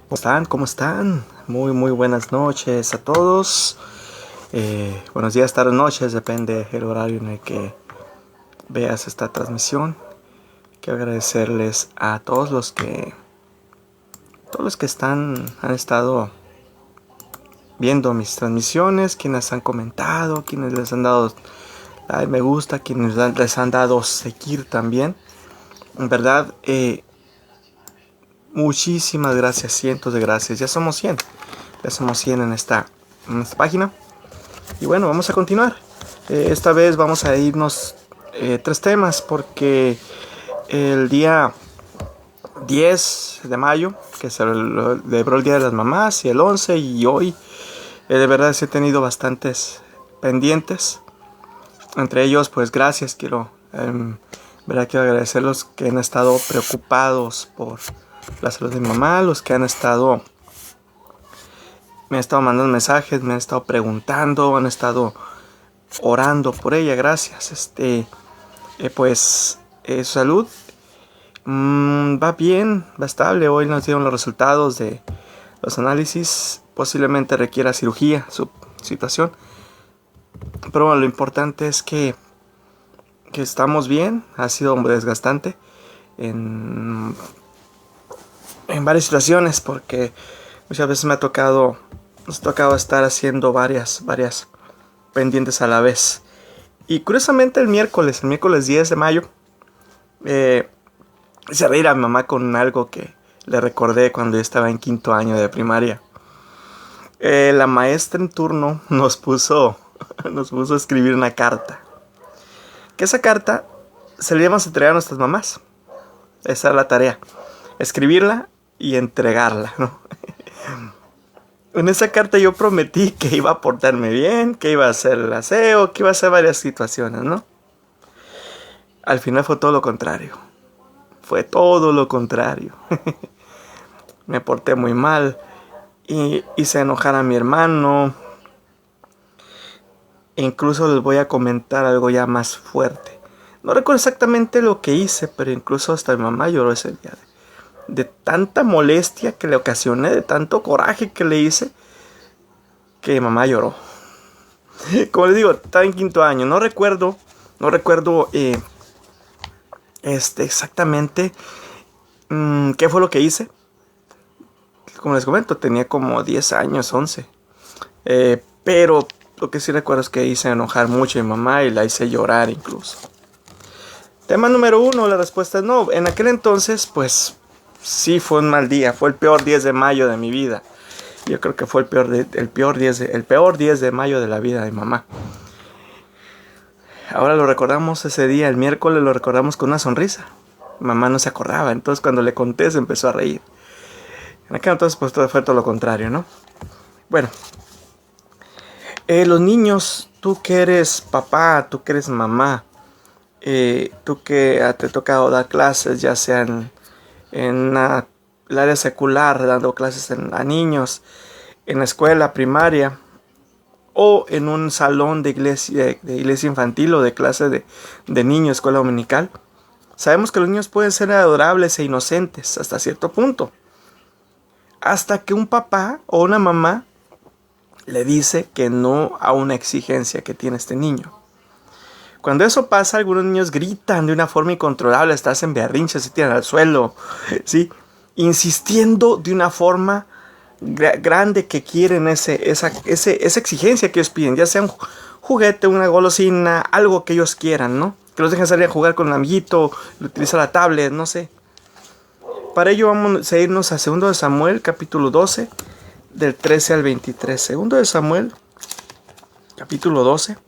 ¿Cómo están? ¿Cómo están? Muy buenas noches a todos. Buenos días, tardes, noches, depende del horario en el que veas esta transmisión. Quiero agradecerles a todos los que han estado viendo mis transmisiones, quienes han comentado, quienes les han dado me gusta, quienes les han dado seguir también. En verdad, muchísimas gracias, cientos de gracias. Ya somos 100 en esta página. Y bueno, vamos a continuar. Esta vez vamos a irnos 3 temas porque el día 10 de mayo, que se celebró el Día de las Mamás, y el 11 y hoy, de verdad he tenido bastantes pendientes. Entre ellos, pues gracias, quiero agradecerlos que han estado preocupados por la salud de mi mamá, los que me han estado mandando mensajes, me han estado preguntando, han estado orando por ella, gracias. Su salud va bien, va estable. Hoy nos dieron los resultados de los análisis. Posiblemente requiera cirugía su situación. Pero bueno, lo importante es que estamos bien. Ha sido desgastante en varias situaciones porque muchas veces nos ha tocado estar haciendo varias pendientes a la vez. Y curiosamente el miércoles 10 de mayo, hice reír a mi mamá con algo que le recordé cuando yo estaba en 5º año de primaria. La maestra en turno nos puso a escribir una carta. Que esa carta se la íbamos a entregar a nuestras mamás. Esa era la tarea. Escribirla y entregarla, ¿no? En esa carta yo prometí que iba a portarme bien, que iba a hacer el aseo, que iba a hacer varias situaciones, ¿no? Al final fue todo lo contrario. Fue todo lo contrario. Me porté muy mal y hice enojar a mi hermano. E incluso les voy a comentar algo ya más fuerte. No recuerdo exactamente lo que hice, pero incluso hasta mi mamá lloró ese día. De tanta molestia que le ocasioné, de tanto coraje que le hice, que mi mamá lloró. Como les digo, estaba en 5º año. No recuerdo exactamente qué fue lo que hice. Como les comento, tenía como 10 años, 11. Pero lo que sí recuerdo es que hice enojar mucho a mi mamá y la hice llorar incluso. Tema número 1, la respuesta es no. En aquel entonces, pues sí fue un mal día. Fue el peor 10 de mayo de mi vida. Yo creo que fue el peor 10 de mayo de la vida de mi mamá. Ahora lo recordamos ese día, el miércoles lo recordamos con una sonrisa. Mamá no se acordaba, entonces cuando le conté se empezó a reír. En aquel entonces pues todo fue todo lo contrario, ¿no? Bueno, los niños, tú que eres papá, tú que eres mamá, tú que te ha tocado dar clases, ya sean en el área secular, dando clases a niños, en la escuela primaria, o en un salón de iglesia infantil o de clase de niños, escuela dominical. Sabemos que los niños pueden ser adorables e inocentes hasta cierto punto. Hasta que un papá o una mamá le dice que no a una exigencia que tiene este niño. Cuando eso pasa, algunos niños gritan de una forma incontrolable, hasta hacen berrinches, se tiran al suelo, ¿sí? Insistiendo de una forma grande que quieren esa exigencia que ellos piden, ya sea un juguete, una golosina, algo que ellos quieran, ¿no? Que los dejen salir a jugar con un amiguito, utilizar la tablet, no sé. Para ello vamos a irnos a 2 de Samuel, capítulo 12, del 13 al 23. 2 de Samuel, capítulo 12.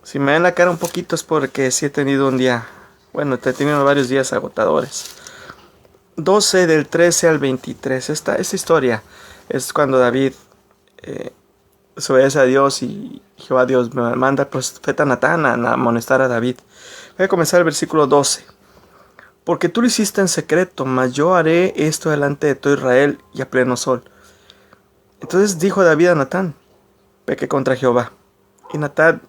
Si me ven la cara un poquito es porque sí he tenido un día, bueno, he tenido varios días agotadores. 12 del 13 al 23. Esta historia es cuando David se obedece a Dios y Jehová Dios me manda al profeta Natán a amonestar a David. Voy a comenzar el versículo 12. Porque tú lo hiciste en secreto, mas yo haré esto delante de todo Israel y a pleno sol. Entonces dijo David a Natán, pequé contra Jehová. Y Natán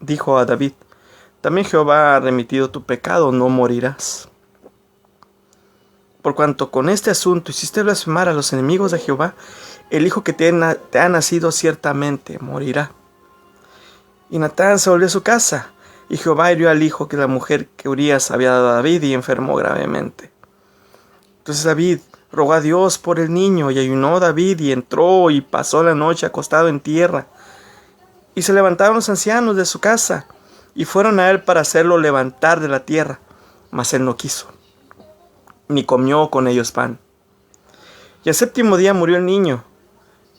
dijo a David, también Jehová ha remitido tu pecado, no morirás. Por cuanto con este asunto hiciste blasfemar a los enemigos de Jehová, el hijo que te ha nacido ciertamente morirá. Y Natán se volvió a su casa, y Jehová hirió al hijo que la mujer que Urías había dado a David y enfermó gravemente. Entonces David rogó a Dios por el niño, y ayunó David y entró y pasó la noche acostado en tierra. Y se levantaron los ancianos de su casa, y fueron a él para hacerlo levantar de la tierra, mas él no quiso, ni comió con ellos pan. Y al séptimo día murió el niño,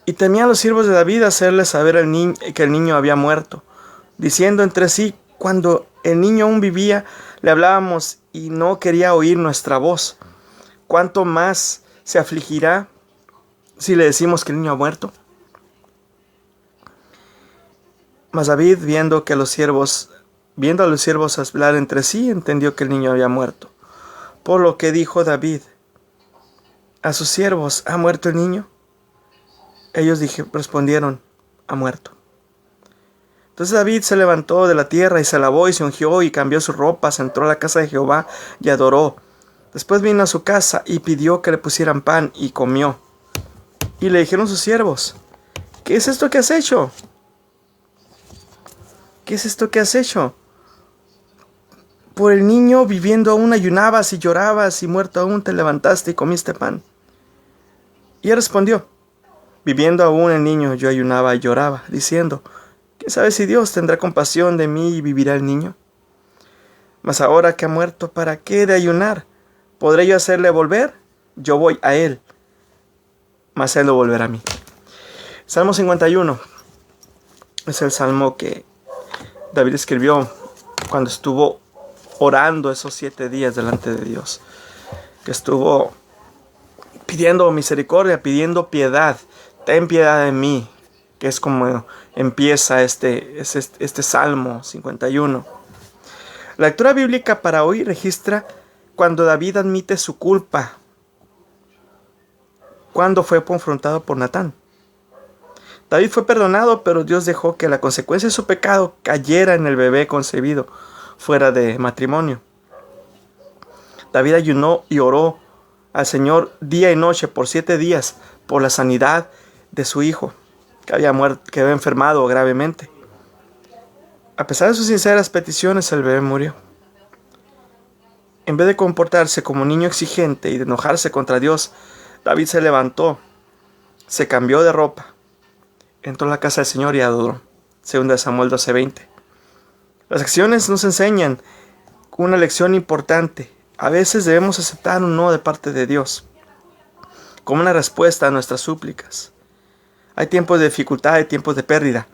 y temían los siervos de David hacerle saber que el niño había muerto, diciendo entre sí: cuando el niño aún vivía, le hablábamos y no quería oír nuestra voz. ¿Cuánto más se afligirá si le decimos que el niño ha muerto? Mas David, viendo a los siervos hablar entre sí, entendió que el niño había muerto. Por lo que dijo David a sus siervos: ¿ha muerto el niño? Ellos respondieron: ha muerto. Entonces David se levantó de la tierra y se lavó y se ungió y cambió sus ropas, entró a la casa de Jehová y adoró. Después vino a su casa y pidió que le pusieran pan y comió. Y le dijeron sus siervos: ¿qué es esto que has hecho? ¿Qué es esto que has hecho? Por el niño viviendo aún ayunabas y llorabas, y muerto aún te levantaste y comiste pan. Y él respondió: viviendo aún el niño yo ayunaba y lloraba, diciendo: ¿quién sabe si Dios tendrá compasión de mí y vivirá el niño? Mas ahora que ha muerto, ¿para qué de ayunar? ¿Podré yo hacerle volver? Yo voy a él, mas él no volverá a mí. Salmo 51 es el salmo que David escribió cuando estuvo orando esos 7 días delante de Dios, que estuvo pidiendo misericordia, pidiendo piedad. Ten piedad de mí, que es como empieza este Salmo 51. La lectura bíblica para hoy registra cuando David admite su culpa, cuando fue confrontado por Natán. David fue perdonado, pero Dios dejó que la consecuencia de su pecado cayera en el bebé concebido fuera de matrimonio. David ayunó y oró al Señor día y noche por 7 días por la sanidad de su hijo, que había enfermado gravemente. A pesar de sus sinceras peticiones, el bebé murió. En vez de comportarse como niño exigente y de enojarse contra Dios, David se levantó, se cambió de ropa, entró a la casa del Señor y adoró. 2 Samuel 12:20. Las acciones nos enseñan una lección importante. A veces debemos aceptar un no de parte de Dios como una respuesta a nuestras súplicas. Hay tiempos de dificultad, hay tiempos de pérdida.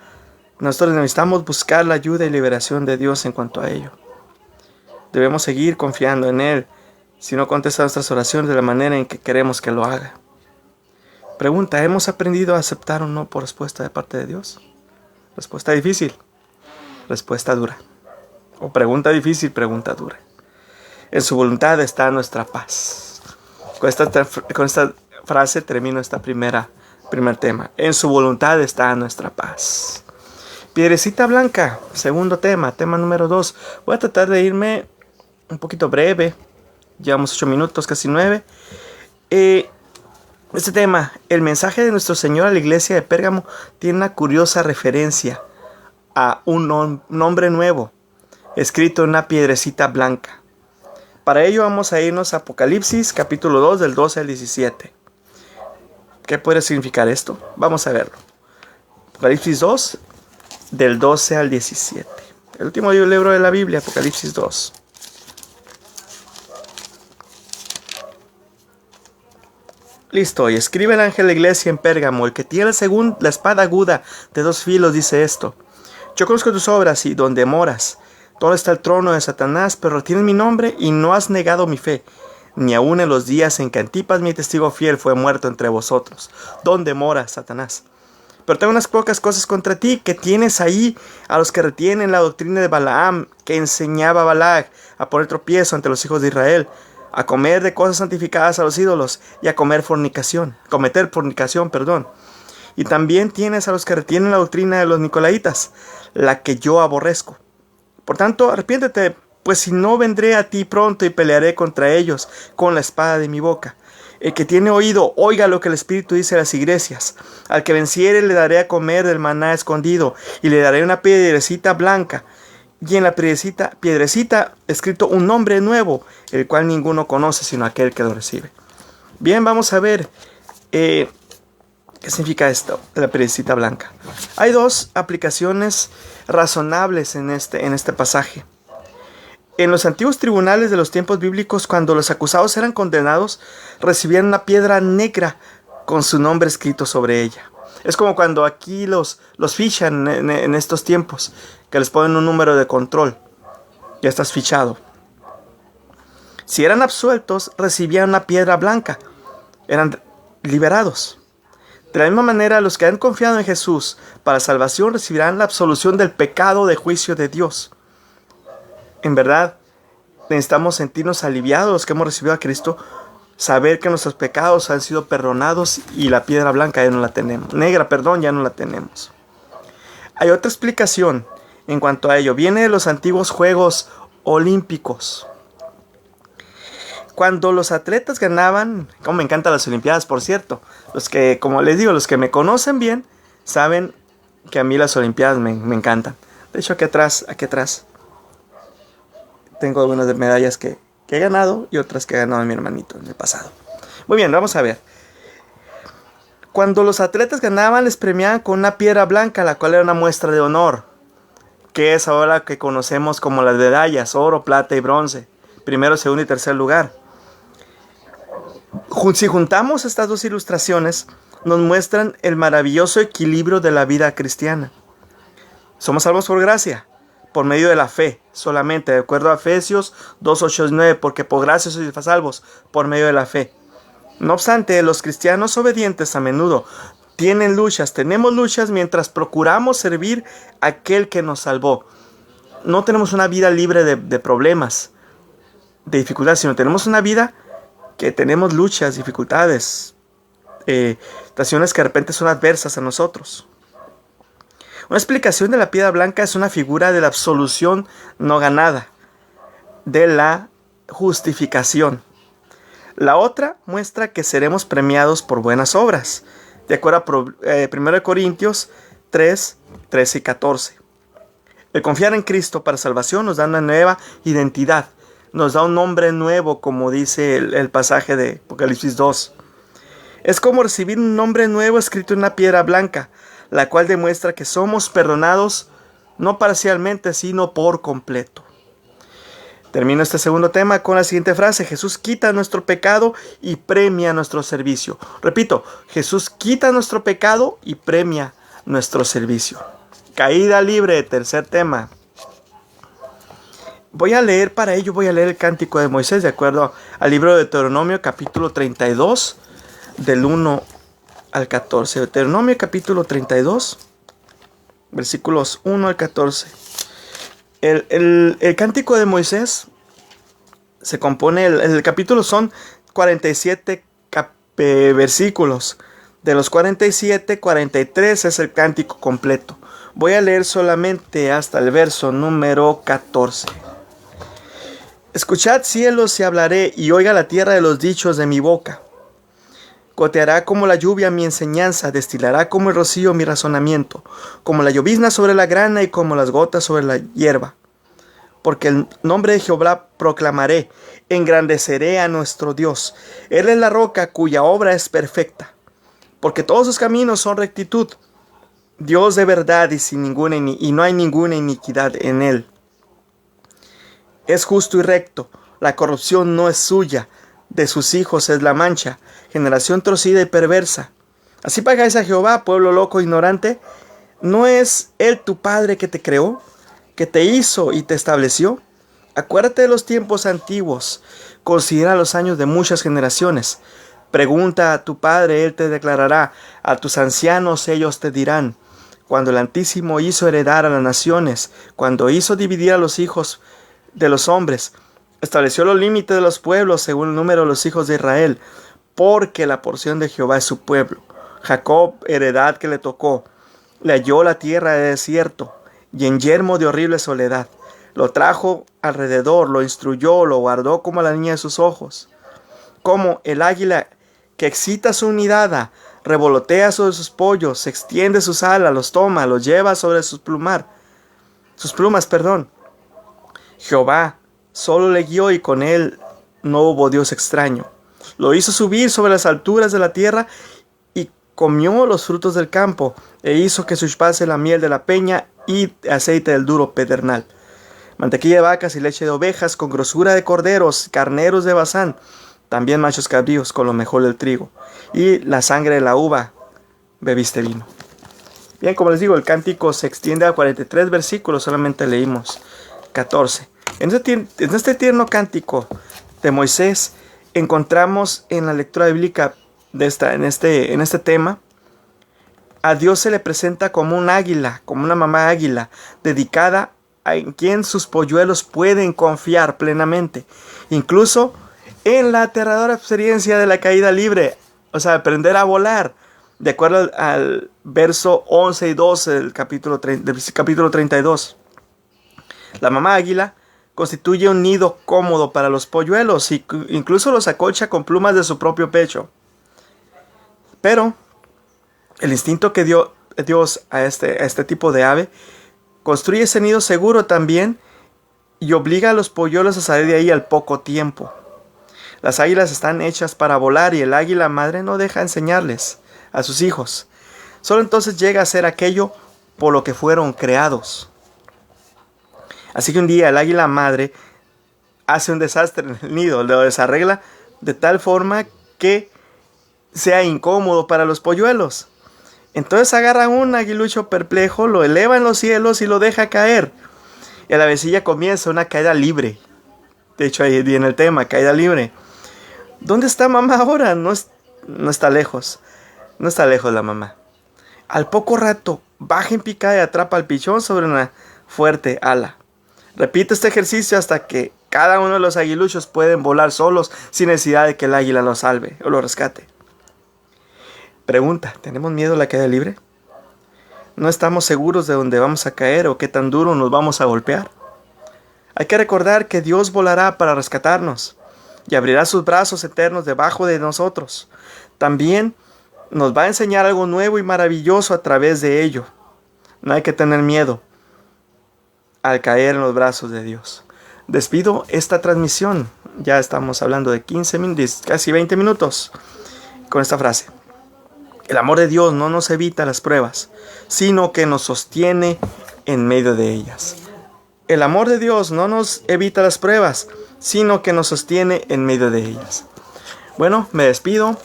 Nosotros necesitamos buscar la ayuda y liberación de Dios en cuanto a ello. Debemos seguir confiando en Él si no contesta nuestras oraciones de la manera en que queremos que lo haga. Pregunta: ¿hemos aprendido a aceptar un no por respuesta de parte de Dios? Respuesta difícil, respuesta dura. O pregunta difícil, pregunta dura. En su voluntad está nuestra paz. Con esta frase termino este primer tema. En su voluntad está nuestra paz. Piedrecita blanca, segundo tema número 2. Voy a tratar de irme un poquito breve. Llevamos 8 minutos, casi 9. Este tema, el mensaje de nuestro Señor a la iglesia de Pérgamo, tiene una curiosa referencia a un nombre nuevo, escrito en una piedrecita blanca. Para ello vamos a irnos a Apocalipsis capítulo 2 del 12 al 17. ¿Qué puede significar esto? Vamos a verlo. Apocalipsis 2 del 12 al 17. El último libro de la Biblia, Apocalipsis 2. Listo, y escribe el ángel de la iglesia en Pérgamo: el que tiene según la espada aguda de 2 filos dice esto: yo conozco tus obras y donde moras, donde está el trono de Satanás, pero retienes mi nombre y no has negado mi fe, ni aun en los días en que Antipas, mi testigo fiel, fue muerto entre vosotros. ¿Dónde mora Satanás? Pero tengo unas pocas cosas contra ti, que tienes ahí a los que retienen la doctrina de Balaam, que enseñaba a Balac a poner tropiezo ante los hijos de Israel, a comer de cosas santificadas a los ídolos y a cometer fornicación. Y también tienes a los que retienen la doctrina de los nicolaitas, la que yo aborrezco. Por tanto, arrepiéntete Pues si no, vendré a ti pronto y pelearé contra ellos con la espada de mi boca. El que tiene oído, oiga lo que el Espíritu dice a las iglesias. Al que venciere le daré a comer del maná escondido, y le daré una piedrecita blanca, y en la piedrecita escrito un nombre nuevo, el cual ninguno conoce sino aquel que lo recibe. Bien, vamos a ver qué significa esto, la piedrecita blanca. Hay dos aplicaciones razonables en este pasaje. En los antiguos tribunales de los tiempos bíblicos, cuando los acusados eran condenados, recibían una piedra negra con su nombre escrito sobre ella. Es como cuando aquí los fichan en estos tiempos, que les ponen un número de control. Ya estás fichado. Si eran absueltos, recibían una piedra blanca. Eran liberados. De la misma manera, los que han confiado en Jesús para salvación recibirán la absolución del pecado de juicio de Dios. En verdad, necesitamos sentirnos aliviados los que hemos recibido a Cristo, saber que nuestros pecados han sido perdonados y la piedra blanca ya no la tenemos. Negra, perdón, ya no la tenemos. Hay otra explicación en cuanto a ello. Viene de los antiguos Juegos Olímpicos. Cuando los atletas ganaban, como me encantan las Olimpiadas, por cierto, los que, como les digo, los que me conocen bien, saben que a mí las Olimpiadas me encantan. De hecho, aquí atrás, tengo algunas medallas que he ganado y otras que ha ganado mi hermanito en el pasado. Muy bien, vamos a ver. Cuando los atletas ganaban, les premiaban con una piedra blanca, la cual era una muestra de honor, que es ahora que conocemos como las medallas, oro, plata y bronce, primero, segundo y tercer lugar. Si juntamos estas dos ilustraciones, nos muestran el maravilloso equilibrio de la vida cristiana. Somos salvos por gracia, por medio de la fe solamente, de acuerdo a Efesios 2, 8 y 9, porque por gracia sois salvos, por medio de la fe. No obstante, los cristianos obedientes a menudo tenemos luchas mientras procuramos servir a aquel que nos salvó. No tenemos una vida libre de problemas, de dificultades, sino tenemos una vida que tenemos luchas, dificultades, situaciones que de repente son adversas a nosotros. Una explicación de la piedra blanca es una figura de la absolución no ganada, de la justificación. La otra muestra que seremos premiados por buenas obras, de acuerdo a 1 Corintios 3, 13 y 14. El confiar en Cristo para salvación nos da una nueva identidad, nos da un nombre nuevo, como dice el pasaje de Apocalipsis 2. Es como recibir un nombre nuevo escrito en una piedra blanca, la cual demuestra que somos perdonados no parcialmente, sino por completo. Termino este segundo tema con la siguiente frase: Jesús quita nuestro pecado y premia nuestro servicio. Repito, Jesús quita nuestro pecado y premia nuestro servicio. Caída libre, tercer tema. Voy a leer el Cántico de Moisés, de acuerdo al libro de Deuteronomio, capítulo 32, del 1 al 14. Deuteronomio capítulo 32, versículos 1 al 14. El Cántico de Moisés se compone, el capítulo son 47 versículos. De los 47, 43 es el cántico completo. Voy a leer solamente hasta el verso número 14. Escuchad cielos y hablaré, y oiga la tierra de los dichos de mi boca. Goteará como la lluvia mi enseñanza, destilará como el rocío mi razonamiento, como la llovizna sobre la grana y como las gotas sobre la hierba. Porque el nombre de Jehová proclamaré, engrandeceré a nuestro Dios. Él es la roca cuya obra es perfecta, porque todos sus caminos son rectitud. Dios de verdad y no hay ninguna iniquidad en él. Es justo y recto, la corrupción no es suya, de sus hijos es la mancha, generación torcida y perversa. Así pagáis a Jehová, pueblo loco e ignorante. ¿No es él tu padre que te creó, que te hizo y te estableció? Acuérdate de los tiempos antiguos, considera los años de muchas generaciones. Pregunta a tu padre, él te declarará, a tus ancianos ellos te dirán. Cuando el Altísimo hizo heredar a las naciones, cuando hizo dividir a los hijos de los hombres, estableció los límites de los pueblos según el número de los hijos de Israel, porque la porción de Jehová es su pueblo. Jacob, heredad que le tocó, le halló la tierra de desierto y en yermo de horrible soledad. Lo trajo alrededor, lo instruyó, lo guardó como a la niña de sus ojos. Como el águila que excita su nidada, revolotea sobre sus pollos, extiende sus alas, los toma, los lleva sobre sus plumas, Jehová solo le guió y con él no hubo Dios extraño. Lo hizo subir sobre las alturas de la tierra y comió los frutos del campo, e hizo que suspase la miel de la peña y aceite del duro pedernal. Mantequilla de vacas y leche de ovejas, con grosura de corderos, carneros de Basán, también machos cabríos con lo mejor del trigo, y la sangre de la uva bebiste vino. Bien, como les digo, el cántico se extiende a 43 versículos, solamente leímos 14. En este tierno cántico de Moisés encontramos en la lectura bíblica en este tema, a Dios se le presenta como un águila, como una mamá águila, dedicada a quien sus polluelos pueden confiar plenamente, incluso en la aterradora experiencia de la caída libre, o sea, aprender a volar, de acuerdo al verso 11 y 12 del capítulo 32. La mamá águila constituye un nido cómodo para los polluelos y incluso los acolcha con plumas de su propio pecho. Pero el instinto que dio Dios a este tipo de ave construye ese nido seguro también y obliga a los polluelos a salir de ahí al poco tiempo. Las águilas están hechas para volar y el águila madre no deja enseñarles a sus hijos. Solo entonces llega a ser aquello por lo que fueron creados. Así que un día el águila madre hace un desastre en el nido, lo desarregla de tal forma que sea incómodo para los polluelos. Entonces agarra un aguilucho perplejo, lo eleva en los cielos y lo deja caer. Y a la vecilla comienza una caída libre. De hecho, ahí viene el tema, caída libre. ¿Dónde está mamá ahora? No está lejos. No está lejos la mamá. Al poco rato, baja en picada y atrapa al pichón sobre una fuerte ala. Repite este ejercicio hasta que cada uno de los aguiluchos pueden volar solos sin necesidad de que el águila los salve o lo rescate. Pregunta, ¿tenemos miedo a la caída libre? ¿No estamos seguros de dónde vamos a caer o qué tan duro nos vamos a golpear? Hay que recordar que Dios volará para rescatarnos y abrirá sus brazos eternos debajo de nosotros. También nos va a enseñar algo nuevo y maravilloso a través de ello. No hay que tener miedo al caer en los brazos de Dios. Despido esta transmisión. Ya estamos hablando de 15 minutos, casi 20 minutos, con esta frase. El amor de Dios no nos evita las pruebas, sino que nos sostiene en medio de ellas. El amor de Dios no nos evita las pruebas, sino que nos sostiene en medio de ellas. Bueno, me despido,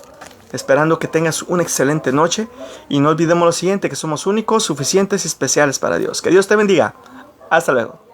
esperando que tengas una excelente noche y no olvidemos lo siguiente, que somos únicos, suficientes y especiales para Dios. Que Dios te bendiga. Hasta luego.